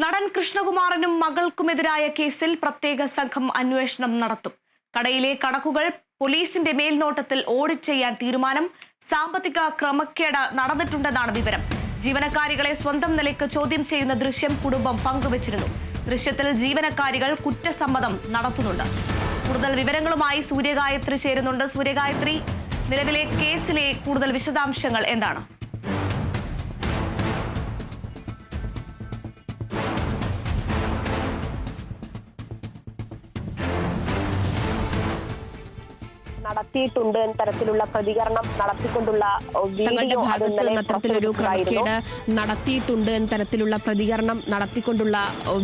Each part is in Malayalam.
നടൻ കൃഷ്ണകുമാറിനും മകൾക്കുമെതിരായ കേസിൽ പ്രത്യേക സംഘം അന്വേഷണം നടത്തും. കടയിലെ കണക്കുകൾ പോലീസിന്റെ മേൽനോട്ടത്തിൽ ഓഡിറ്റ് ചെയ്യാൻ തീരുമാനം. സാമ്പത്തിക ക്രമക്കേട് നടന്നിട്ടുണ്ടെന്നാണ് വിവരം. ജീവനക്കാരികളെ സ്വന്തം നിലയ്ക്ക് ചോദ്യം ചെയ്യുന്ന ദൃശ്യം കുടുംബം പങ്കുവച്ചിരുന്നു. ദൃശ്യത്തിൽ ജീവനക്കാരികൾ കുറ്റസമ്മതം നടത്തുന്നുണ്ട്. കൂടുതൽ വിവരങ്ങളുമായി സൂര്യഗായത്രി ചേരുന്നുണ്ട്. സൂര്യഗായത്രി, നിലവിലെ കേസിലെ കൂടുതൽ വിശദാംശങ്ങൾ എന്താണ്? നടത്തിയിട്ടുണ്ട് എന്ന തരത്തിലുള്ള പ്രതികരണം നടത്തിക്കൊണ്ടുള്ള തങ്ങളുടെ ഭാഗത്ത് അത്തരത്തിലൊരു ക്രമക്കേട് നടത്തിയിട്ടുണ്ട് എന്ന തരത്തിലുള്ള പ്രതികരണം നടത്തിക്കൊണ്ടുള്ള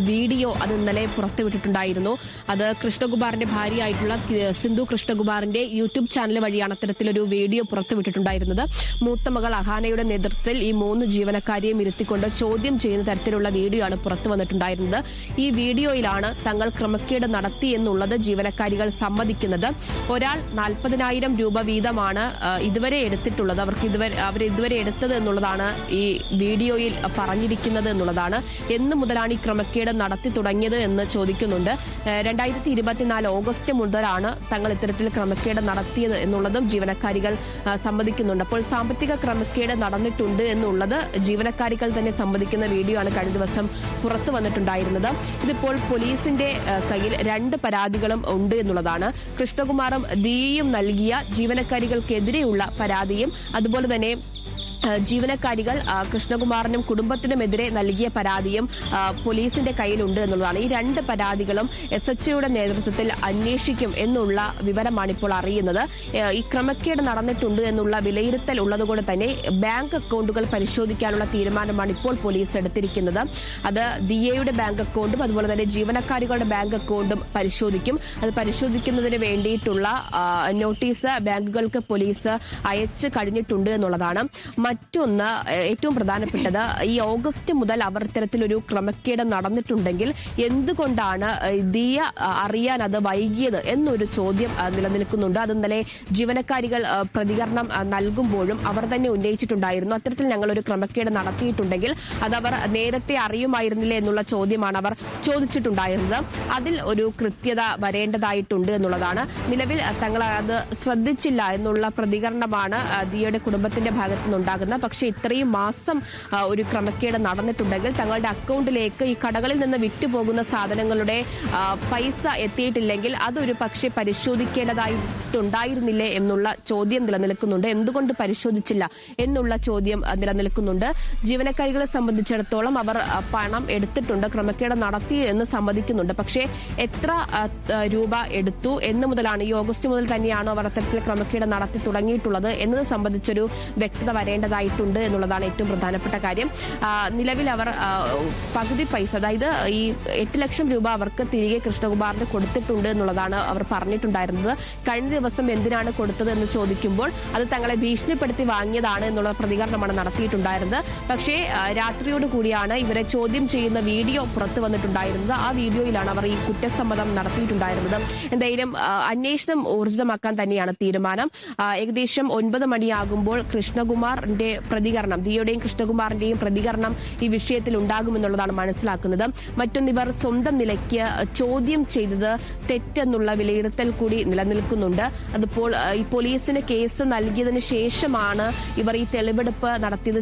വീഡിയോ അത് ഇന്നലെ പുറത്തുവിട്ടിട്ടുണ്ടായിരുന്നു. അത് കൃഷ്ണകുമാറിന്റെ ഭാര്യയായിട്ടുള്ള സിന്ധു കൃഷ്ണകുമാറിന്റെ യൂട്യൂബ് ചാനൽ വഴിയാണ് അത്തരത്തിലൊരു വീഡിയോ പുറത്തുവിട്ടിട്ടുണ്ടായിരുന്നത്. മൂത്ത മകൾ അഹാനയുടെ നേതൃത്വത്തിൽ ഈ 3 ജീവനക്കാരെയും ഇരുത്തിക്കൊണ്ട് ചോദ്യം ചെയ്യുന്ന തരത്തിലുള്ള വീഡിയോ ആണ് പുറത്തു വന്നിട്ടുണ്ടായിരുന്നത്. ഈ വീഡിയോയിലാണ് തങ്ങൾ ക്രമക്കേട് നടത്തി എന്നുള്ളത് ജീവനക്കാരികൾ സമ്മതിക്കുന്നത്. ഒരാൾ 40,000 രൂപ വീതമാണ് ഇതുവരെ എടുത്തിട്ടുള്ളത്. അവർ ഇതുവരെ എടുത്തത് എന്നുള്ളതാണ് ഈ വീഡിയോയിൽ പറഞ്ഞിരിക്കുന്നത് എന്നുള്ളതാണ്. എന്ന് മുതലാണ് ഈ ക്രമക്കേട് നടത്തി തുടങ്ങിയത് എന്ന് ചോദിക്കുന്നുണ്ട്. 2024 ഓഗസ്റ്റ് മുതലാണ് തങ്ങൾ ഇത്തരത്തിൽ ക്രമക്കേട് നടത്തിയത് എന്നുള്ളതും ജീവനക്കാരികൾ സമ്മതിക്കുന്നുണ്ട്. അപ്പോൾ സാമ്പത്തിക ക്രമക്കേട് നടന്നിട്ടുണ്ട് എന്നുള്ളത് ജീവനക്കാരികൾ തന്നെ സമ്മതിക്കുന്ന വീഡിയോ ആണ് കഴിഞ്ഞ ദിവസം പുറത്തു വന്നിട്ടുണ്ടായിരുന്നത്. ഇതിപ്പോൾ പോലീസിന്റെ കയ്യിൽ 2 പരാതികളും ഉണ്ട് എന്നുള്ളതാണ്. കൃഷ്ണകുമാറും ദിയയും നൽകിയ ജീവനക്കാരികൾക്കെതിരെയുള്ള പരാതിയും അതുപോലെ തന്നെ ജീവനക്കാരികൾ കൃഷ്ണകുമാറിനും കുടുംബത്തിനുമെതിരെ നൽകിയ പരാതിയും പോലീസിന്റെ കയ്യിലുണ്ട് എന്നുള്ളതാണ്. ഈ 2 പരാതികളും SHOയുടെ നേതൃത്വത്തിൽ അന്വേഷിക്കും എന്നുള്ള വിവരമാണ് ഇപ്പോൾ അറിയുന്നത്. ഈ ക്രമക്കേട് നടന്നിട്ടുണ്ട് എന്നുള്ള വിലയിരുത്തൽ ഉള്ളതുകൊണ്ട് തന്നെ ബാങ്ക് അക്കൗണ്ടുകൾ പരിശോധിക്കാനുള്ള തീരുമാനമാണ് ഇപ്പോൾ പോലീസ് എടുത്തിരിക്കുന്നത്. അത് ദിയയുടെ ബാങ്ക് അക്കൗണ്ടും അതുപോലെ തന്നെ ജീവനക്കാരികളുടെ ബാങ്ക് അക്കൗണ്ടും പരിശോധിക്കും. അത് പരിശോധിക്കുന്നതിന് വേണ്ടിയിട്ടുള്ള നോട്ടീസ് ബാങ്കുകൾക്ക് പോലീസ് അയച്ചു കഴിഞ്ഞിട്ടുണ്ട് എന്നുള്ളതാണ്. മറ്റൊന്ന് ഏറ്റവും പ്രധാനപ്പെട്ടത്, ഈ ഓഗസ്റ്റ് മുതൽ അവർ ഇത്തരത്തിലൊരു ക്രമക്കേട് നടന്നിട്ടുണ്ടെങ്കിൽ എന്തുകൊണ്ടാണ് ദിയ അറിയാൻ അത് വൈകിയത് എന്നൊരു ചോദ്യം നിലനിൽക്കുന്നുണ്ട്. അത് ഇന്നലെ ജീവനക്കാരികൾ പ്രതികരണം നൽകുമ്പോഴും അവർ തന്നെ ഉന്നയിച്ചിട്ടുണ്ടായിരുന്നു. അത്തരത്തിൽ ഞങ്ങളൊരു ക്രമക്കേട് നടത്തിയിട്ടുണ്ടെങ്കിൽ അതവർ നേരത്തെ അറിയുമായിരുന്നില്ല എന്നുള്ള ചോദ്യമാണ് അവർ ചോദിച്ചിട്ടുണ്ടായിരുന്നത്. അതിൽ ഒരു കൃത്യത വരേണ്ടതായിട്ടുണ്ട് എന്നുള്ളതാണ്. നിലവിൽ തങ്ങൾ അത് ശ്രദ്ധിച്ചില്ല എന്നുള്ള പ്രതികരണമാണ് ദിയയുടെ കുടുംബത്തിന്റെ ഭാഗത്തു നിന്നുണ്ടാകുന്നത്. പക്ഷേ ഇത്രയും മാസം ഒരു ക്രമക്കേട് നടന്നിട്ടുണ്ടെങ്കിൽ തങ്ങളുടെ അക്കൗണ്ടിലേക്ക് ഈ കടകളിൽ നിന്ന് വിറ്റുപോകുന്ന സാധനങ്ങളുടെ പൈസ എത്തിയിട്ടില്ലെങ്കിൽ അതൊരു പക്ഷേ പരിശോധിക്കേണ്ടതായിട്ടുണ്ടായിരുന്നില്ലേ എന്നുള്ള ചോദ്യം നിലനിൽക്കുന്നുണ്ട്. എന്തുകൊണ്ട് പരിശോധിച്ചില്ല എന്നുള്ള ചോദ്യം നിലനിൽക്കുന്നുണ്ട്. ജീവനക്കാരികളെ സംബന്ധിച്ചിടത്തോളം അവർ പണം എടുത്തിട്ടുണ്ട്, ക്രമക്കേട് നടത്തി എന്ന് സമ്മതിക്കുന്നുണ്ട്. പക്ഷേ എത്ര രൂപ എടുത്തു എന്ന് മുതലാണ്, ഈ ഓഗസ്റ്റ് മുതൽ തന്നെയാണോ അവർ അത്തരത്തിൽ ക്രമക്കേട് നടത്തി തുടങ്ങിയിട്ടുള്ളത് എന്നത് സംബന്ധിച്ചൊരു വ്യക്തത വരേണ്ടതായിട്ടുണ്ട് എന്നുള്ളതാണ് ഏറ്റവും പ്രധാനപ്പെട്ട കാര്യം. നിലവിൽ അവർ പകുതി പൈസ, അതായത് ഈ 8 ലക്ഷം രൂപ അവർക്ക് തിരികെ കൃഷ്ണകുമാറിന് കൊടുത്തിട്ടുണ്ട് എന്നുള്ളതാണ് അവർ പറഞ്ഞിട്ടുണ്ടായിരുന്നത്. കഴിഞ്ഞ ദിവസം എന്തിനാണ് കൊടുത്തത് എന്ന് ചോദിക്കുമ്പോൾ അത് തങ്ങളെ ഭീഷണിപ്പെടുത്തി വാങ്ങിയതാണ് എന്നുള്ള പ്രതികരണമാണ് നടത്തിയിട്ടുണ്ടായിരുന്നത്. പക്ഷേ രാത്രിയോട് കൂടിയാണ് ഇവരെ ചോദ്യം ചെയ്യുന്ന വീഡിയോ പുറത്തു വന്നിട്ടുണ്ടായിരുന്നത്. ആ വീഡിയോയിലാണ് അവർ ഈ കുറ്റസമ്മതം നടത്തിയിട്ടുണ്ടായിരുന്നത്. എന്തായാലും അന്വേഷണം ഊർജിതമാക്കാൻ തന്നെയാണ് തീരുമാനം. ഏകദേശം 9 മണിയാകുമ്പോൾ കൃഷ്ണകുമാറിന്റെ പ്രതികരണം, ദിയയുടെയും കൃഷ്ണകുമാറിന്റെയും പ്രതികരണം ഈ വിഷയത്തിൽ ഉണ്ടാകുമെന്നുള്ളതാണ് മനസ്സിലാക്കുന്നത്. മറ്റൊന്നിവർ സ്വന്തം നിലയ്ക്ക് ചോദ്യം ചെയ്തത് തെറ്റെന്നുള്ള വിലയിരുത്തൽ കൂടി നിലനിൽക്കുന്നുണ്ട്. അതിപ്പോൾ ഈ പോലീസിന് കേസ് നൽകിയതിന് ശേഷമാണ് ഇവർ ഈ തെളിവെടുപ്പ് നടത്തിയത്,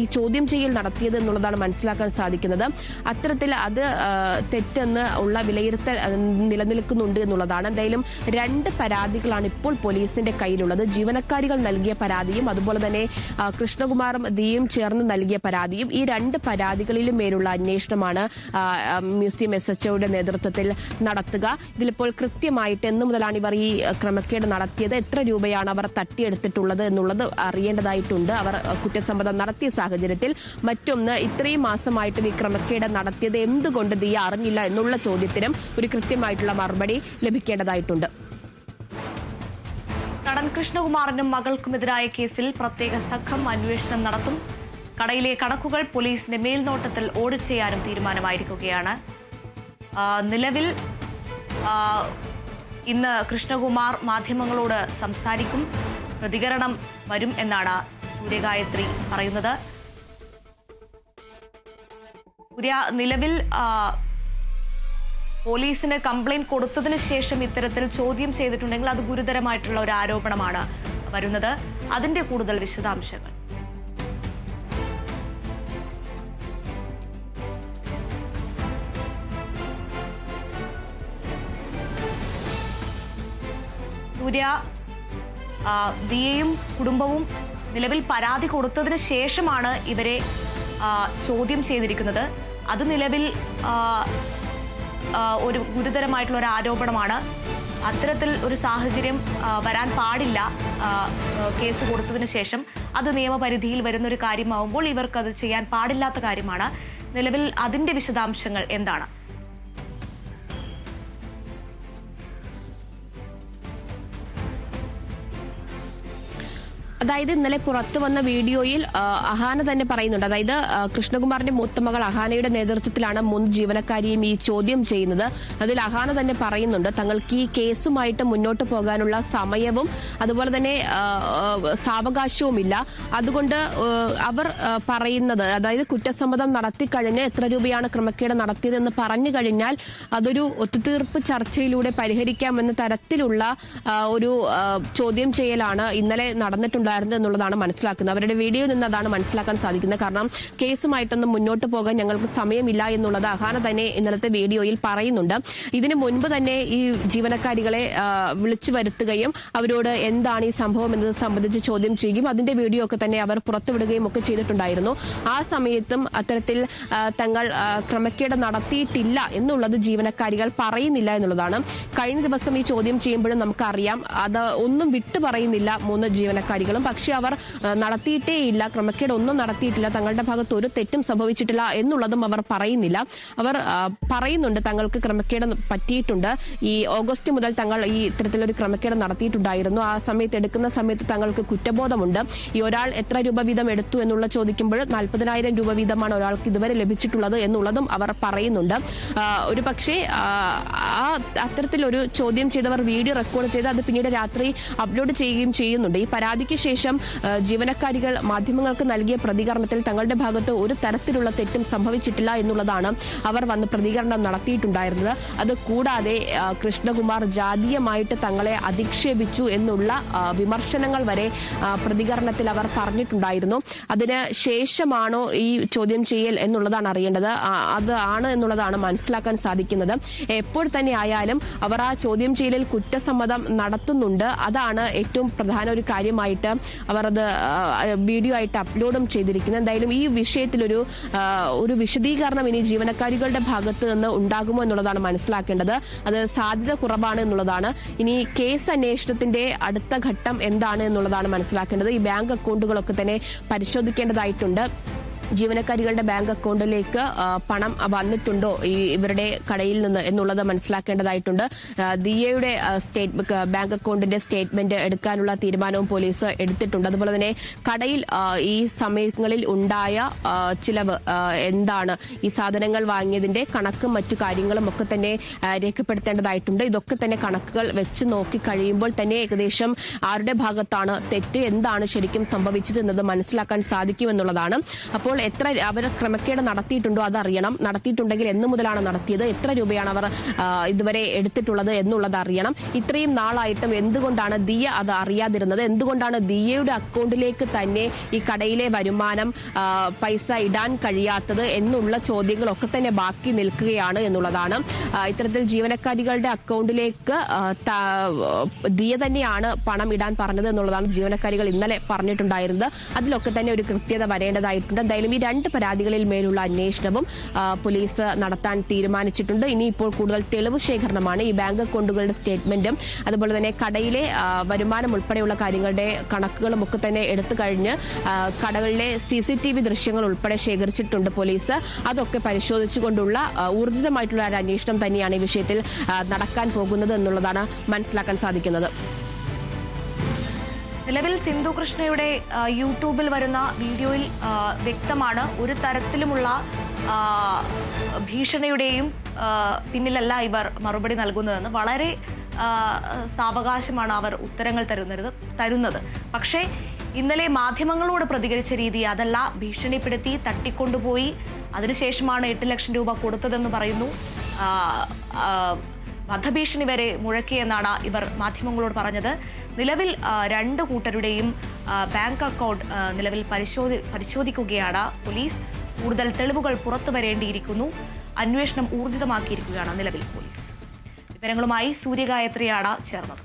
ഈ ചോദ്യം ചെയ്യൽ നടത്തിയത് എന്നുള്ളതാണ് മനസ്സിലാക്കാൻ സാധിക്കുന്നത്. അത്തരത്തിൽ അത് തെറ്റെന്ന് ഉള്ള വിലയിരുത്തൽ നിലനിൽക്കുന്നുണ്ട് എന്നുള്ളതാണ്. എന്തായാലും 2 പരാതികളാണ് ഇപ്പോൾ പോലീസിന്റെ കയ്യിലുള്ളത്. ജീവനക്കാരികൾ നൽകിയ പരാതിയും അതുപോലെ തന്നെ കൃഷ്ണകുമാറും ദിയയും ചേർന്ന് നൽകിയ പരാതിയും. ഈ 2 പരാതികളിലും മേലുള്ള അന്വേഷണമാണ് മ്യൂസിയം SHOയുടെ നേതൃത്വത്തിൽ നടത്തുക. ഇതിലിപ്പോൾ കൃത്യമായിട്ട് എന്ന് മുതലാണ് ഇവർ ഈ ക്രമക്കേട് നടത്തിയത്, എത്ര രൂപയാണ് അവർ തട്ടിയെടുത്തിട്ടുള്ളത് എന്നുള്ളത് അറിയേണ്ടതായിട്ടുണ്ട് അവർ കുറ്റസമ്മതം നടത്തിയ സാഹചര്യത്തിൽ. മറ്റൊന്ന്, ഇത്രയും മാസമായിട്ടും ഈ ക്രമക്കേട് നടത്തിയത് എന്തുകൊണ്ട് ദിയ അറിഞ്ഞില്ല എന്നുള്ള ചോദ്യത്തിനും ഒരു കൃത്യമായിട്ടുള്ള മറുപടി ലഭിക്കേണ്ടതായിട്ടുണ്ട്. നടൻ കൃഷ്ണകുമാറിനും മകൾക്കുമെതിരായ കേസിൽ പ്രത്യേക സംഘം അന്വേഷണം നടത്തും. കടയിലെ കണക്കുകൾ പോലീസിന്റെ മേൽനോട്ടത്തിൽ ഓഡിറ്റ് ചെയ്യാനും തീരുമാനമായിരിക്കുകയാണ്. നിലവിൽ ഇന്ന് കൃഷ്ണകുമാർ മാധ്യമങ്ങളോട് സംസാരിക്കും, പ്രതികരണം വരും എന്നാണ് സൂര്യഗായത്രി പറയുന്നത്. സൂര്യ, നിലവിൽ പോലീസിന് കംപ്ലൈന്റ് കൊടുത്തതിന് ശേഷം ഇത്തരത്തിൽ ചോദ്യം ചെയ്തിട്ടുണ്ടെങ്കിൽ അത് ഗുരുതരമായിട്ടുള്ള ഒരു ആരോപണമാണ് വരുന്നത്. അതിന്റെ കൂടുതൽ വിശദാംശങ്ങൾ. സൂര്യ, ദിയയും കുടുംബവും നിലവിൽ പരാതി കൊടുത്തതിന് ശേഷമാണ് ഇവരെ ചോദ്യം ചെയ്തിരിക്കുന്നത്. അത് നിലവിൽ ഒരു ഗുരുതരമായിട്ടുള്ള ഒരു ആരോപണമാണ്. അത്തരത്തിൽ ഒരു സാഹചര്യം വരാൻ പാടില്ല. കേസ് കൊടുത്തതിന് ശേഷം അത് നിയമപരിധിയിൽ വരുന്നൊരു കാര്യമാവുമ്പോൾ ഇവർക്കത് ചെയ്യാൻ പാടില്ലാത്ത കാര്യമാണ്. നിലവിൽ അതിന്റെ വിശദാംശങ്ങൾ എന്താണ്? അതായത് ഇന്നലെ പുറത്തു വന്ന വീഡിയോയിൽ അഹാന തന്നെ പറയുന്നുണ്ട്. അതായത് കൃഷ്ണകുമാറിന്റെ മൂത്തമകൾ അഹാനയുടെ നേതൃത്വത്തിലാണ് 3 ജീവനക്കാരെയും ഈ ചോദ്യം ചെയ്യുന്നത്. അതിൽ അഹാന തന്നെ പറയുന്നുണ്ട് തങ്ങൾക്ക് ഈ കേസുമായിട്ട് മുന്നോട്ട് പോകാനുള്ള സമയവും അതുപോലെ തന്നെ സാവകാശവുമില്ല. അതുകൊണ്ട് അവർ പറയുന്നത്, അതായത് കുറ്റസമ്മതം നടത്തിക്കഴിഞ്ഞ് എത്ര രൂപയാണ് ക്രമക്കേട് നടത്തിയതെന്ന് പറഞ്ഞു കഴിഞ്ഞാൽ അതൊരു ഒത്തുതീർപ്പ് ചർച്ചയിലൂടെ പരിഹരിക്കാമെന്ന തരത്തിലുള്ള ഒരു ചോദ്യം ചെയ്യലാണ് ഇന്നലെ നടന്നിട്ടുണ്ടായിരുന്നത് എന്നുള്ളതാണ് മനസ്സിലാക്കുന്നത്. അവരുടെ വീഡിയോയിൽ നിന്ന് അതാണ് മനസ്സിലാക്കാൻ സാധിക്കുന്നത്. കാരണം കേസുമായിട്ടൊന്നും മുന്നോട്ട് പോകാൻ ഞങ്ങൾക്ക് സമയമില്ല എന്നുള്ളത് അഹാന തന്നെ ഇന്നലത്തെ വീഡിയോയിൽ പറയുന്നുണ്ട്. ഇതിനു മുൻപ് തന്നെ ഈ ജീവനക്കാരികളെ വിളിച്ചു വരുത്തുകയും അവരോട് എന്താണ് ഈ സംഭവം എന്നത് സംബന്ധിച്ച് ചോദ്യം ചെയ്യുകയും അതിന്റെ വീഡിയോ ഒക്കെ തന്നെ അവർ പുറത്തുവിടുകയും ഒക്കെ ചെയ്തിട്ടുണ്ടായിരുന്നു. ആ സമയത്തും അത്തരത്തിൽ തങ്ങൾ ക്രമക്കേട് നടത്തിയിട്ടില്ല എന്നുള്ളത് ജീവനക്കാരികൾ പറയുന്നില്ല എന്നുള്ളതാണ്. കഴിഞ്ഞ ദിവസം ഈ ചോദ്യം ചെയ്യുമ്പോഴും നമുക്കറിയാം അത് ഒന്നും വിട്ടു പറയുന്നില്ല 3 ജീവനക്കാരികളും. പക്ഷെ അവർ നടത്തിയിട്ടേയില്ല, ക്രമക്കേട് ഒന്നും നടത്തിയിട്ടില്ല, തങ്ങളുടെ ഭാഗത്ത് ഒരു തെറ്റും സംഭവിച്ചിട്ടില്ല എന്നുള്ളതും അവർ പറയുന്നില്ല. അവർ പറയുന്നുണ്ട് തങ്ങൾക്ക് ക്രമക്കേട് പറ്റിയിട്ടുണ്ട്. ഈ ഓഗസ്റ്റ് മുതൽ തങ്ങൾ ഈ ഇത്തരത്തിലൊരു ക്രമക്കേട് നടത്തിയിട്ടുണ്ടായിരുന്നു. ആ സമയത്ത് എടുക്കുന്ന സമയത്ത് തങ്ങൾക്ക് കുറ്റബോധമുണ്ട്. ഈ ഒരാൾ എത്ര രൂപ വീതം എടുത്തു എന്നുള്ള ചോദിക്കുമ്പോൾ 40,000 രൂപ വീതമാണ് ഒരാൾക്ക് ഇതുവരെ ലഭിച്ചിട്ടുള്ളത് എന്നുള്ളതും അവർ പറയുന്നുണ്ട്. ഒരു പക്ഷേ അത്തരത്തിലൊരു ചോദ്യം ചെയ്തവർ വീഡിയോ റെക്കോർഡ് ചെയ്ത് അത് പിന്നീട് രാത്രി അപ്ലോഡ് ചെയ്യുകയും ചെയ്യുന്നുണ്ട്. ഈ പരാതിക്ക് ശേഷം ജീവനക്കാരികൾ മാധ്യമങ്ങൾക്ക് നൽകിയ പ്രതികരണത്തിൽ തങ്ങളുടെ ഭാഗത്ത് ഒരു തരത്തിലുള്ള തെറ്റും സംഭവിച്ചിട്ടില്ല എന്നുള്ളതാണ് അവർ വന്ന് പ്രതികരണം നടത്തിയിട്ടുണ്ടായിരുന്നത്. അത് കൂടാതെ കൃഷ്ണകുമാർ ജാതീയമായിട്ട് തങ്ങളെ അധിക്ഷേപിച്ചു എന്നുള്ള വിമർശനങ്ങൾ വരെ പ്രതികരണത്തിൽ അവർ പറഞ്ഞിട്ടുണ്ടായിരുന്നു. അതിന് ശേഷമാണോ ഈ ചോദ്യം ചെയ്യൽ എന്നുള്ളതാണ് അറിയേണ്ടത്. അത് ആണ് എന്നുള്ളതാണ് മനസ്സിലാക്കാൻ സാധിക്കുന്നത്. എപ്പോൾ തന്നെ ആയാലും അവർ ആ ചോദ്യം ചെയ്യലിൽ കുറ്റസമ്മതം നടത്തുന്നുണ്ട്. അതാണ് ഏറ്റവും പ്രധാന ഒരു കാര്യമായിട്ട് അവർ അത് വീഡിയോ ആയിട്ട് അപ്ലോഡും ചെയ്തിരിക്കുന്നത്. എന്തായാലും ഈ വിഷയത്തിൽ ഒരു വിശദീകരണം ഇനി ജീവനക്കാരികളുടെ ഭാഗത്ത് നിന്ന് ഉണ്ടാകുമോ എന്നുള്ളതാണ് മനസ്സിലാക്കേണ്ടത്. അത് സാധ്യത കുറവാണ് എന്നുള്ളതാണ്. ഇനി കേസ് അന്വേഷണത്തിന്റെ അടുത്ത ഘട്ടം എന്താണ് എന്നുള്ളതാണ് മനസ്സിലാക്കേണ്ടത്. ഈ ബാങ്ക് അക്കൗണ്ടുകളൊക്കെ തന്നെ പരിശോധിക്കേണ്ടതായിട്ടുണ്ട്. ജീവനക്കാരികളുടെ ബാങ്ക് അക്കൗണ്ടിലേക്ക് പണം വന്നിട്ടുണ്ടോ ഇവരുടെ കടയിൽ നിന്ന് എന്നുള്ളത് മനസ്സിലാക്കേണ്ടതായിട്ടുണ്ട്. ദിയയുടെ ബാങ്ക് അക്കൗണ്ടിന്റെ സ്റ്റേറ്റ്മെന്റ് എടുക്കാനുള്ള തീരുമാനവും പോലീസ് എടുത്തിട്ടുണ്ട്. അതുപോലെ തന്നെ കടയിൽ ഈ സമയങ്ങളിൽ ഉണ്ടായ ചിലവ് എന്താണ്, ഈ സാധനങ്ങൾ വാങ്ങിയതിന്റെ കണക്കും മറ്റു കാര്യങ്ങളും ഒക്കെ തന്നെ രേഖപ്പെടുത്തേണ്ടതായിട്ടുണ്ട്. ഇതൊക്കെ തന്നെ കണക്കുകൾ വെച്ച് നോക്കി കഴിയുമ്പോൾ തന്നെ ഏകദേശം ആരുടെ ഭാഗത്താണ് തെറ്റ്, എന്താണ് ശരിക്കും സംഭവിച്ചത് എന്നത് മനസ്സിലാക്കാൻ സാധിക്കുമെന്നുള്ളതാണ്. അപ്പോൾ എത്ര അവർ ക്രമക്കേട് നടത്തിയിട്ടുണ്ടോ അതറിയണം. നടത്തിയിട്ടുണ്ടെങ്കിൽ എന്ന് മുതലാണ് നടത്തിയത്, എത്ര രൂപയാണ് അവർ ഇതുവരെ എടുത്തിട്ടുള്ളത് എന്നുള്ളത് അറിയണം. ഇത്രയും നാളായിട്ടും എന്തുകൊണ്ടാണ് ദിയ അത് അറിയാതിരുന്നത്, എന്തുകൊണ്ടാണ് ദിയയുടെ അക്കൗണ്ടിലേക്ക് തന്നെ ഈ കടയിലെ വരുമാനം പൈസ ഇടാൻ കഴിയാത്തത് എന്നുള്ള ചോദ്യങ്ങളൊക്കെ തന്നെ ബാക്കി നിൽക്കുകയാണ് എന്നുള്ളതാണ്. ഇത്തരത്തിൽ ജീവനക്കാരികളുടെ അക്കൗണ്ടിലേക്ക് ദിയ തന്നെയാണ് പണം ഇടാൻ പറഞ്ഞത് എന്നുള്ളതാണ് ജീവനക്കാരികൾ ഇന്നലെ പറഞ്ഞിട്ടുണ്ടായിരുന്നത്. അതിലൊക്കെ തന്നെ ഒരു കൃത്യത വരേണ്ടതായിട്ടുണ്ട്. എന്തായാലും ഈ 2 പരാതികളിൽ മേലുള്ള അന്വേഷണവും പോലീസ് നടത്താൻ തീരുമാനിച്ചിട്ടുണ്ട്. ഇനിയിപ്പോൾ കൂടുതൽ തെളിവ് ശേഖരണമാണ്. ഈ ബാങ്ക് അക്കൗണ്ടുകളുടെ സ്റ്റേറ്റ്മെന്റും അതുപോലെ തന്നെ കടയിലെ വരുമാനം ഉൾപ്പെടെയുള്ള കാര്യങ്ങളുടെ കണക്കുകളും ഒക്കെ തന്നെ എടുത്തു കഴിഞ്ഞ് കടകളിലെ CCTV ദൃശ്യങ്ങൾ ഉൾപ്പെടെ ശേഖരിച്ചിട്ടുണ്ട് പോലീസ്. അതൊക്കെ പരിശോധിച്ചുകൊണ്ടുള്ള ഊർജിതമായിട്ടുള്ള ഒരു അന്വേഷണം തന്നെയാണ് ഈ വിഷയത്തിൽ നടക്കാൻ പോകുന്നത് എന്നുള്ളതാണ് മനസ്സിലാക്കാൻ സാധിക്കുന്നത്. നിലവിൽ സിന്ധു കൃഷ്ണയുടെ യൂട്യൂബിൽ വരുന്ന വീഡിയോയിൽ വ്യക്തമാണ് ഒരു തരത്തിലുമുള്ള ഭീഷണിയുടെയും പിന്നിലല്ല ഇവർ മറുപടി നൽകുന്നതെന്ന്. വളരെ സാവകാശമാണ് അവർ ഉത്തരങ്ങൾ തരുന്നത്. പക്ഷേ ഇന്നലെ മാധ്യമങ്ങളോട് പ്രതികരിച്ച രീതി അതല്ല, ഭീഷണിപ്പെടുത്തി തട്ടിക്കൊണ്ടുപോയി അതിനുശേഷമാണ് 8 ലക്ഷം രൂപ കൊടുത്തതെന്ന് പറയുന്നു. വധഭീഷണി വരെ മുഴക്കിയെന്നാണ് ഇവർ മാധ്യമങ്ങളോട് പറഞ്ഞത്. നിലവിൽ 2 കൂട്ടരുടെയും ബാങ്ക് അക്കൗണ്ട് നിലവിൽ പരിശോധിക്കുകയാണ് പോലീസ്. കൂടുതൽ തെളിവുകൾ പുറത്തു വരേണ്ടിയിരിക്കുന്നു. അന്വേഷണം ഊർജിതമാക്കിയിരിക്കുകയാണ് നിലവിൽ പോലീസ്. വിവരങ്ങളുമായി സൂര്യഗായത്രിയാണ് ചേർന്നത്.